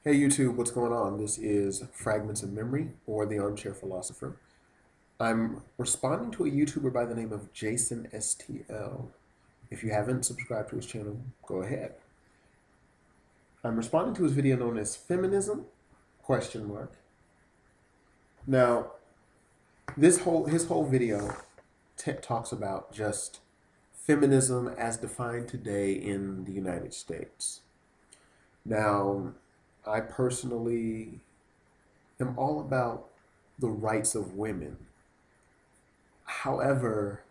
Hey YouTube, what's going on? This is Fragments of Memory, or The Armchair Philosopher. I'm responding to a YouTuber by the name of JasenStl. If you haven't subscribed to his channel, go ahead. I'm responding to his video known as Feminism? Question mark. Now, his whole video talks about just feminism as defined today in the United States. Now, I personally am all about the rights of women. However,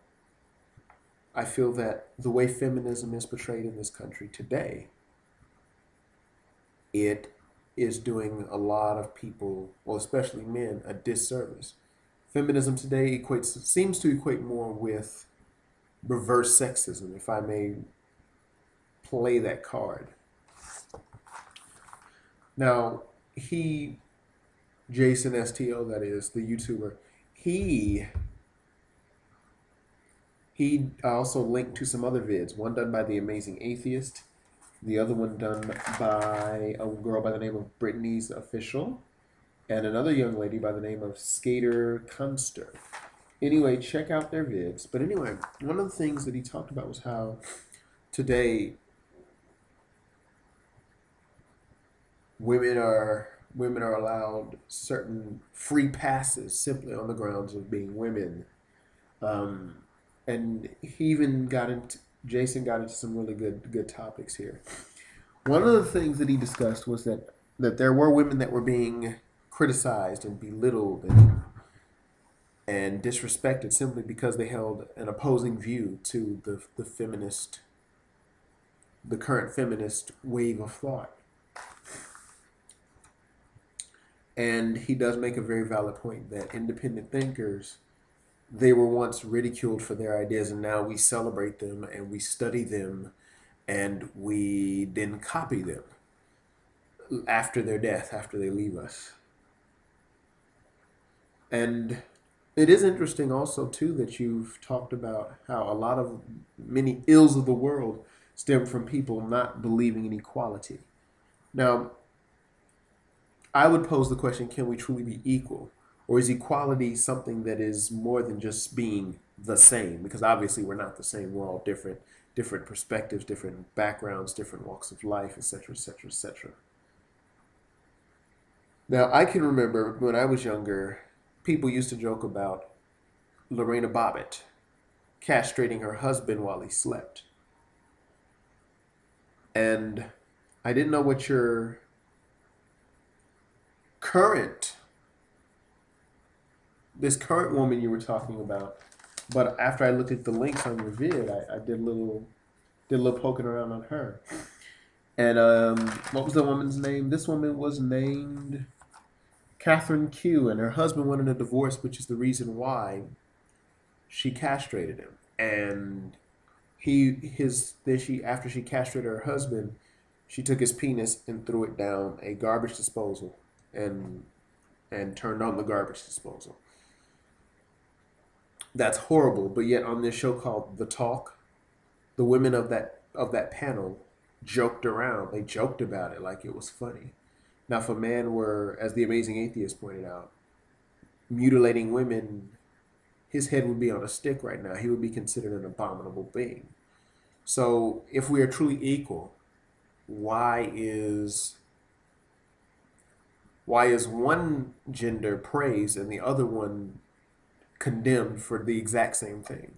I feel that the way feminism is portrayed in this country today, it is doing a lot of people, well, especially men, a disservice. Feminism today seems to equate more with reverse sexism, if I may play that card. Now, JasenStl, that is, the YouTuber, he also linked to some other vids, one done by The Amazing Atheist, the other one done by a girl by the name of Brittany's Official, and another young lady by the name of Skater Kunster. Anyway, check out their vids. But anyway, one of the things that he talked about was how today women are allowed certain free passes simply on the grounds of being women. And Jason got into some really good topics here. One of the things that he discussed was that there were women that were being criticized and belittled and disrespected simply because they held an opposing view to the current feminist wave of thought. And he does make a very valid point that independent thinkers, they were once ridiculed for their ideas, and now we celebrate them and we study them and we then copy them after their death, after they leave us. And it is interesting also too that you've talked about how many ills of the world stem from people not believing in equality. Now, I would pose the question, can we truly be equal? Or is equality something that is more than just being the same? Because obviously we're not the same. We're all different perspectives, different backgrounds, different walks of life, etc., etc., etc. Now, I can remember when I was younger, people used to joke about Lorena Bobbitt castrating her husband while he slept. And I didn't know what your this current woman you were talking about, but after I looked at the links on your vid, I did a little poking around on her. And what was the woman's name? This woman was named Catherine Q, and her husband wanted a divorce, which is the reason why she castrated him. And after she castrated her husband, she took his penis and threw it down a garbage disposal and turned on the garbage disposal. That's horrible, but yet on this show called The Talk, the women of that panel joked around. They joked about it like it was funny. Now, if a man were, as The Amazing Atheist pointed out, mutilating women, his head would be on a stick right now. He would be considered an abominable being. So if we are truly equal, why is one gender praised and the other one condemned for the exact same thing?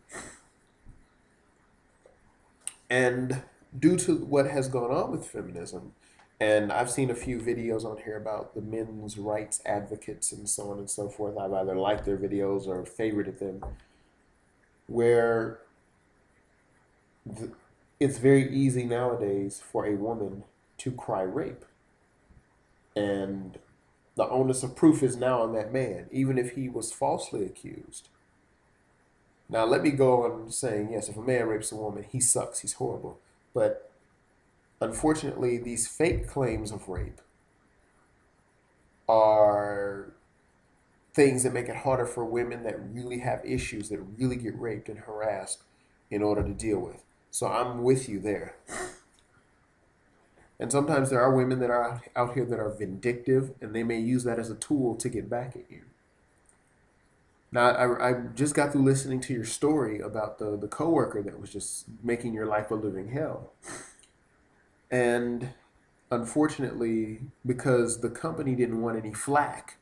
And due to what has gone on with feminism, and I've seen a few videos on here about the men's rights advocates and so on and so forth. I've either liked their videos or favorited them, where it's very easy nowadays for a woman to cry rape. And the onus of proof is now on that man, even if he was falsely accused. Now, let me go on saying, yes, if a man rapes a woman, he sucks, he's horrible. But unfortunately, these fake claims of rape are things that make it harder for women that really have issues, that really get raped and harassed in order to deal with. So I'm with you there. And sometimes there are women that are out here that are vindictive, and they may use that as a tool to get back at you. Now, I just got through listening to your story about the coworker that was just making your life a living hell. And unfortunately, because the company didn't want any flack,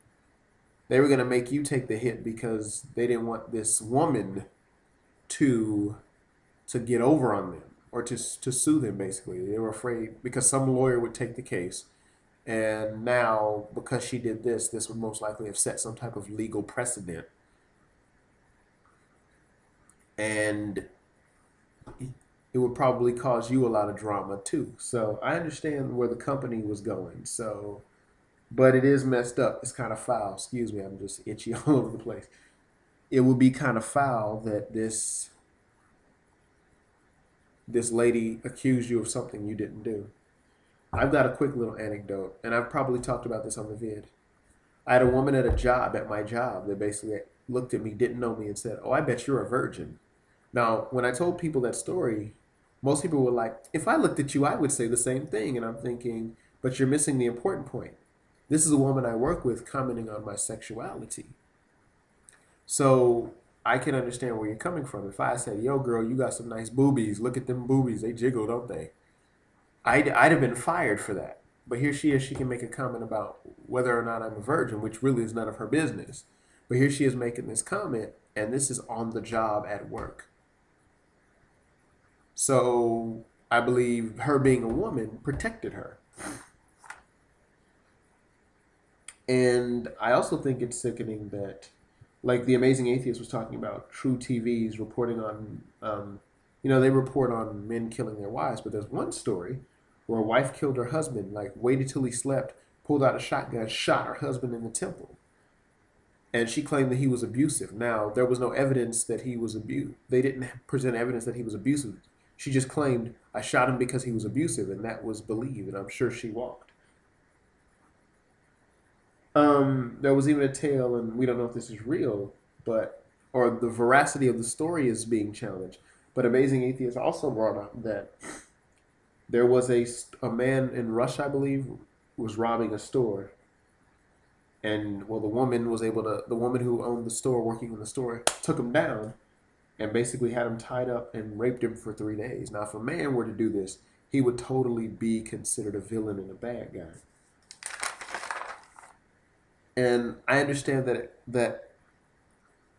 they were going to make you take the hit because they didn't want this woman to get over on them or to sue them. Basically, they were afraid because some lawyer would take the case, and now because she did this, this would most likely have set some type of legal precedent, and it would probably cause you a lot of drama too. So I understand where the company was going. So, but it is messed up. It's kind of foul. Excuse me, I'm just itchy all over the place. It would be kind of foul that this lady accused you of something you didn't do. I've got a quick little anecdote, and I've probably talked about this on the vid. I had a woman at my job, that basically looked at me, didn't know me, and said, "Oh, I bet you're a virgin." Now, when I told people that story, most people were like, "If I looked at you, I would say the same thing." And I'm thinking, but you're missing the important point. This is a woman I work with commenting on my sexuality. So I can understand where you're coming from. If I said, "Yo, girl, you got some nice boobies. Look at them boobies. They jiggle, don't they?" I'd have been fired for that. But here she is. She can make a comment about whether or not I'm a virgin, which really is none of her business. But here she is making this comment, and this is on the job at work. So I believe her being a woman protected her. And I also think it's sickening that, like the Amazing Atheist was talking about, True TV's reporting on, they report on men killing their wives, but there's one story where a wife killed her husband, like waited till he slept, pulled out a shotgun, shot her husband in the temple. And she claimed that he was abusive. Now, there was no evidence that he was abusive. They didn't present evidence that he was abusive. She just claimed, "I shot him because he was abusive," and that was believed, and I'm sure she walked. There was even a tale, and we don't know if this is real, but or the veracity of the story is being challenged. But Amazing Atheist also brought up that there was a man in Russia, I believe, was robbing a store, and well, the woman who owned the store, working in the store, took him down and basically had him tied up and raped him for 3 days. Now, if a man were to do this, he would totally be considered a villain and a bad guy. And I understand that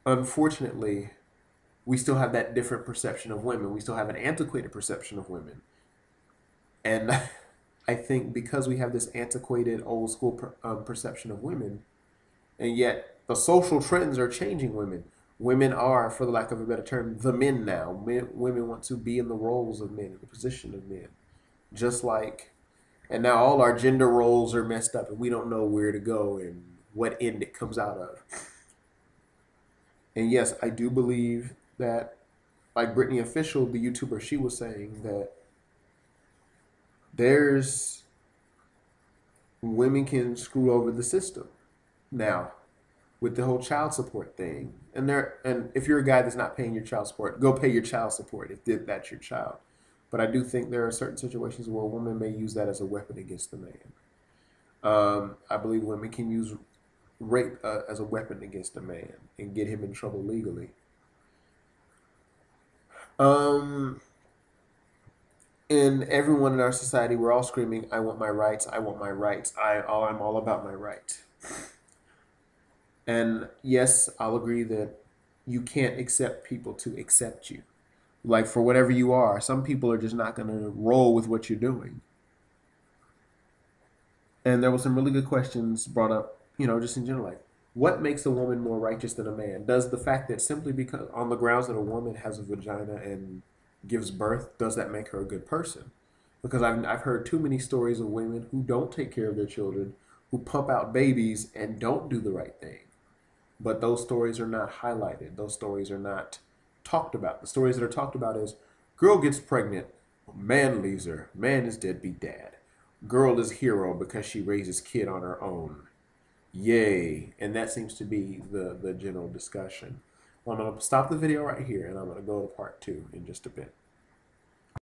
unfortunately we still have that different perception of women. We still have an antiquated perception of women. And I think because we have this antiquated old school perception of women, and yet the social trends are changing women. Women are, for the lack of a better term, the men now. Women want to be in the roles of men, in the position of men. Just like, and now all our gender roles are messed up and we don't know where to go and what end it comes out of. And yes, I do believe that, like Brittany Official, the YouTuber, she was saying that there's women can screw over the system now with the whole child support thing. And if you're a guy that's not paying your child support, go pay your child support if that's your child. But I do think there are certain situations where a woman may use that as a weapon against the man. I believe women can use rape as a weapon against a man and get him in trouble legally. And everyone in our society, we're all screaming, "I want my rights, I want my rights, I'm all about my rights." And yes, I'll agree that you can't accept people to accept you. Like for whatever you are, some people are just not going to roll with what you're doing. And there were some really good questions brought up, just in general, like what makes a woman more righteous than a man? Does the fact that simply because on the grounds that a woman has a vagina and gives birth, does that make her a good person? Because I've heard too many stories of women who don't take care of their children, who pump out babies and don't do the right thing. But those stories are not highlighted. Those stories are not talked about. The stories that are talked about is girl gets pregnant, man leaves her, man is deadbeat dad. Girl is hero because she raises kid on her own. Yay. And that seems to be the general discussion. Well, I'm going to stop the video right here and I'm going to go to part 2 in just a bit.